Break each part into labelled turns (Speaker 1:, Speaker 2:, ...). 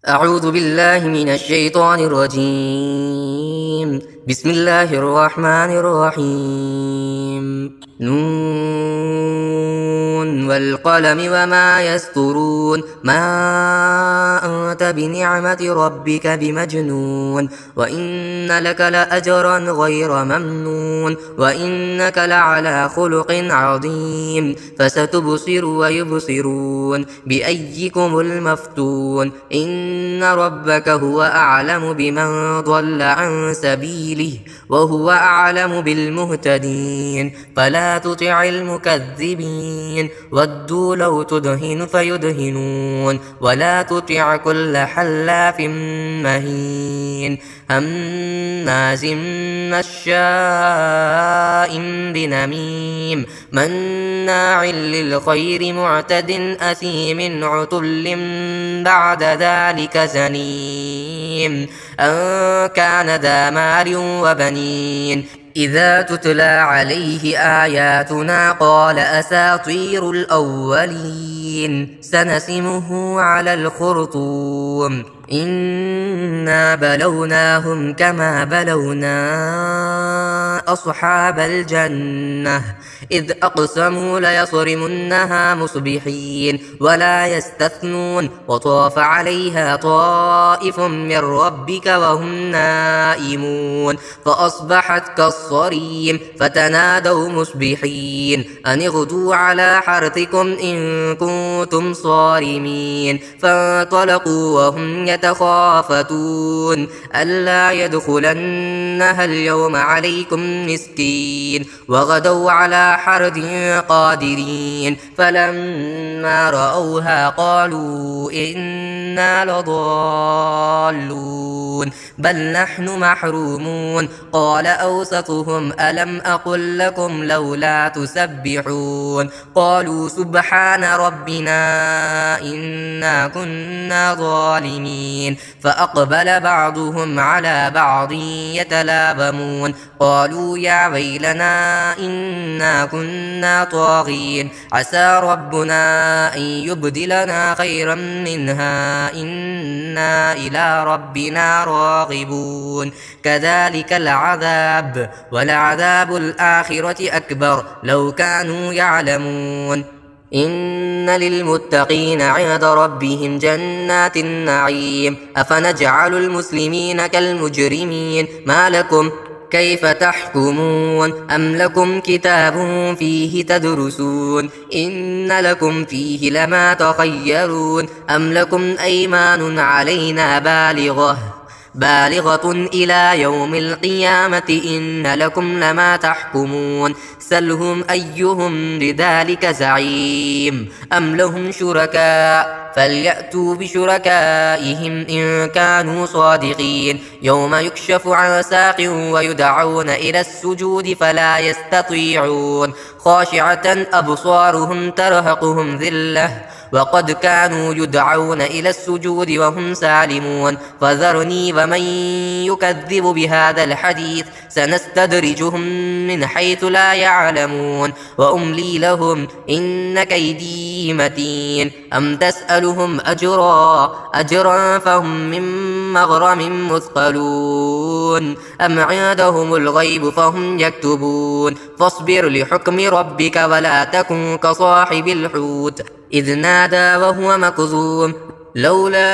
Speaker 1: أعوذ بالله من الشيطان الرجيم. بسم الله الرحمن الرحيم. نون والقلم وما يسطرون. ما أنت بنعمة ربك بمجنون. وإن لك لأجرا غير ممنون. وإنك لعلى خلق عظيم. فستبصر ويبصرون بأيكم المفتون. إن ربك هو أعلم بمن ضل عن سبيله وهو أعلم بالمهتدين. فلا تطع المكذبين ودوا لو تدهن فيدهنون. ولا تطع كل حلاف مهين هماز مشاء بنميم مناع للخير معتد أثيم عتل بعد ذلك زنيم أن كان ذا مال وبنين. إذا تتلى عليه آياتنا قال أساطير الأولين سنسمه على الخرطوم. إنا بلوناهم كما بلونا أصحاب الجنة إذ أقسموا ليصرمنها مصبحين ولا يستثنون. وطاف عليها طائف من ربك وهم نائمون فأصبحت كالصريم فتنادوا مصبحين أن اغدوا على حرثكم إن كنتم صارمين. فانطلقوا وهم يتخافتون ألا يدخلنها اليوم عليكم مسكين. وغدوا على حرد قادرين فلما رأوها قالوا إنا لضالون بل نحن محرومون. قال أوسطهم ألم أقل لكم لولا تسبحون. قالوا سبحان ربنا إنا كنا ظالمين. فأقبل بعضهم على بعض يتلابمون قالوا يا ويلنا إنا كنا طاغين عسى ربنا أن يبدلنا خيرا منها إنا إلى ربنا راغبون. كذلك العذاب ولعذاب الآخرة أكبر لو كانوا يعلمون. إن للمتقين عند ربهم جنات النعيم. أفنجعل المسلمين كالمجرمين ما لكم كيف تحكمون. أم لكم كتاب فيه تدرسون إن لكم فيه لما تخيرون. أم لكم أيمان علينا بالغة إلى يوم القيامة إن لكم لما تحكمون. سلهم أيهم بذلك زعيم. أم لهم شركاء فليأتوا بشركائهم إن كانوا صادقين. يوم يكشف عن ساق ويدعون إلى السجود فلا يستطيعون خاشعة أبصارهم ترهقهم ذلة وقد كانوا يدعون إلى السجود وهم سالمون. فذرني ومن يكذب بهذا الحديث سنستدرجهم من حيث لا يعلمون وأملي لهم إن كيدي متين. أم تسألهم أجرا فهم من مغرم مثقلون. أم عندهم الغيب فهم يكتبون. فاصبر لحكم ربك ولا تكن كصاحب الحوت إذ نادى وهو مكظوم لولا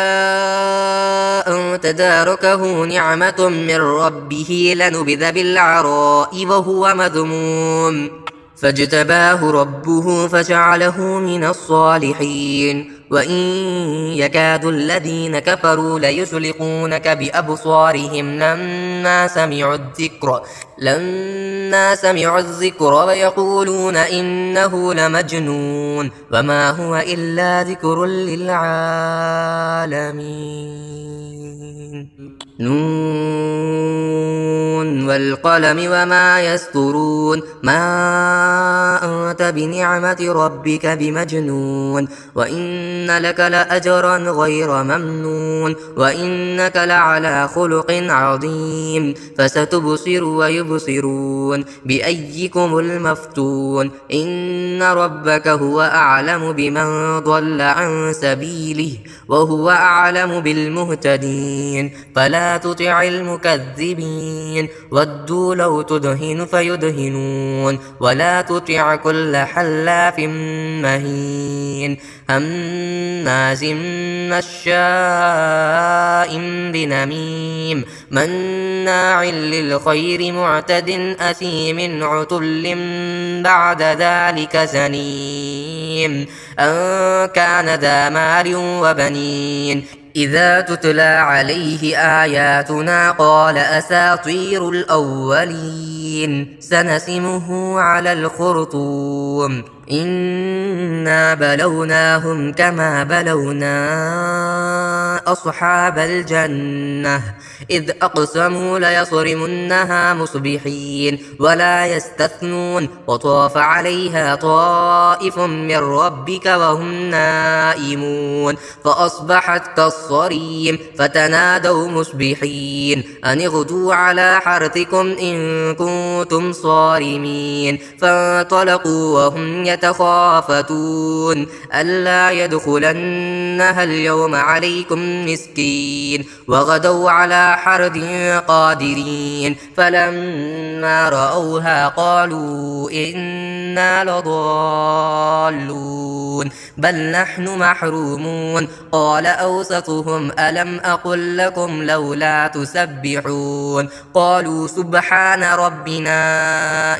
Speaker 1: أن تداركه نعمة من ربه لنبذ بالعراء وهو مذموم فاجتباه ربه فجعله من الصالحين. وإن يكاد الذين كفروا ليزلقونك بأبصارهم لما سمعوا الذكر ويقولون إنه لمجنون وما هو إلا ذكر للعالمين. نون والقلم وما يسطرون ما أنت بنعمة ربك بمجنون وإن لك لأجرا غير ممنون وإنك لعلى خلق عظيم فستبصر ويبصرون بأيكم المفتون إن ربك هو أعلم بمن ضل عن سبيله وهو أعلم بالمهتدين فلا تطع المكذبين ودوا لو تدهن فيدهنون ولا تطع كل حلاف مهين هماز مشاء بنميم مناع للخير معتد أثيم عتل بعد ذلك زنيم أن كان ذا مال وبنين إذا تتلى عليه آياتنا قال أساطير الأولين سنسمه على الخرطوم إنا بلوناهم كما بلونا أصحاب الجنة إذ أقسموا ليصرمنها مصبحين ولا يستثنون وطاف عليها طائف من ربك وهم نائمون فأصبحت كالصريم فتنادوا مصبحين أن اغدوا على حرثكم إن كنتم صارمين فانطلقوا وهم يتخافتون ألا يدخلنها اليوم عليكم مسكين وغدوا على حرد قادرين فلما رأوها قالوا إنا لضالون بل نحن محرومون قال أوسطهم ألم أقل لكم لولا تسبحون قالوا سبحان ربنا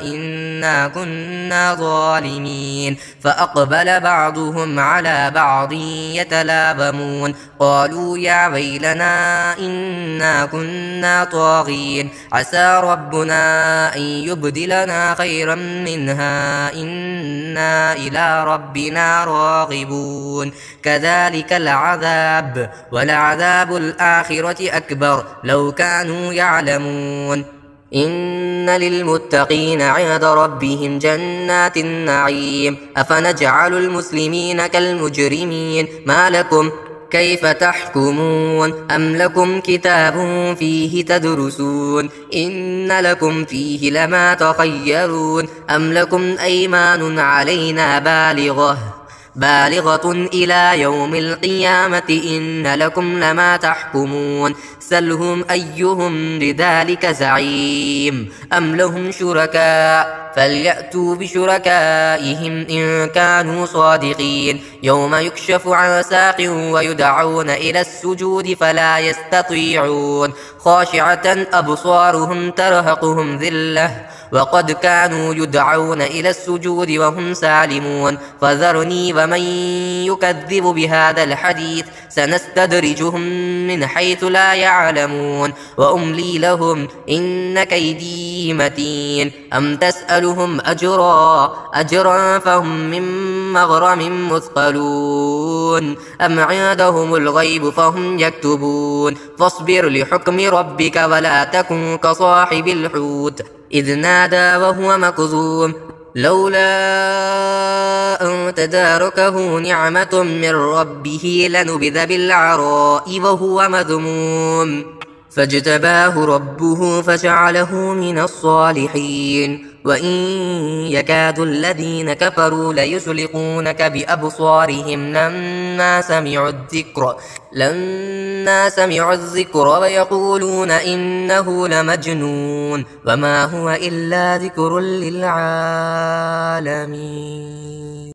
Speaker 1: إنا كنا ظالمين فأقبل بعضهم على بعض يتلابمون قالوا يا ويلنا إنا كنا طاغين عسى ربنا أن يبدلنا خيرا منها إنا إلى ربنا راغبون كذلك العذاب ولعذاب الآخرة أكبر لو كانوا يعلمون إن للمتقين عند ربهم جنات النعيم أفنجعل المسلمين كالمجرمين ما لكم كيف تحكمون أم لكم كتاب فيه تدرسون إن لكم فيه لما تخيرون أم لكم أيمان علينا بالغة إلى يوم القيامة إن لكم لما تحكمون سلهم أيهم بذلك زعيم أم لهم شركاء فليأتوا بشركائهم إن كانوا صادقين يوم يكشف عن ساق ويدعون إلى السجود فلا يستطيعون خاشعة أبصارهم ترهقهم ذلة وقد كانوا يدعون إلى السجود وهم سالمون فذرني ومن يكذب بهذا الحديث سنستدرجهم من حيث لا يعلمون وأملي لهم إن كيدي متين أم تسألهم أجرا فهم من مغرم مثقلون أم عندهم الغيب فهم يكتبون فاصبر لحكم ربك ولا تكن كصاحب الحوت إذ نادى وهو مكظوم لولا أن تداركه نعمة من ربه لنبذ بالعراء وهو مذموم فاجتباه ربه فجعله من الصالحين وإن يكاد الذين كفروا ليزلقونك بأبصارهم لما سمعوا الذكر ويقولون إنه لمجنون وما هو إلا ذكر للعالمين.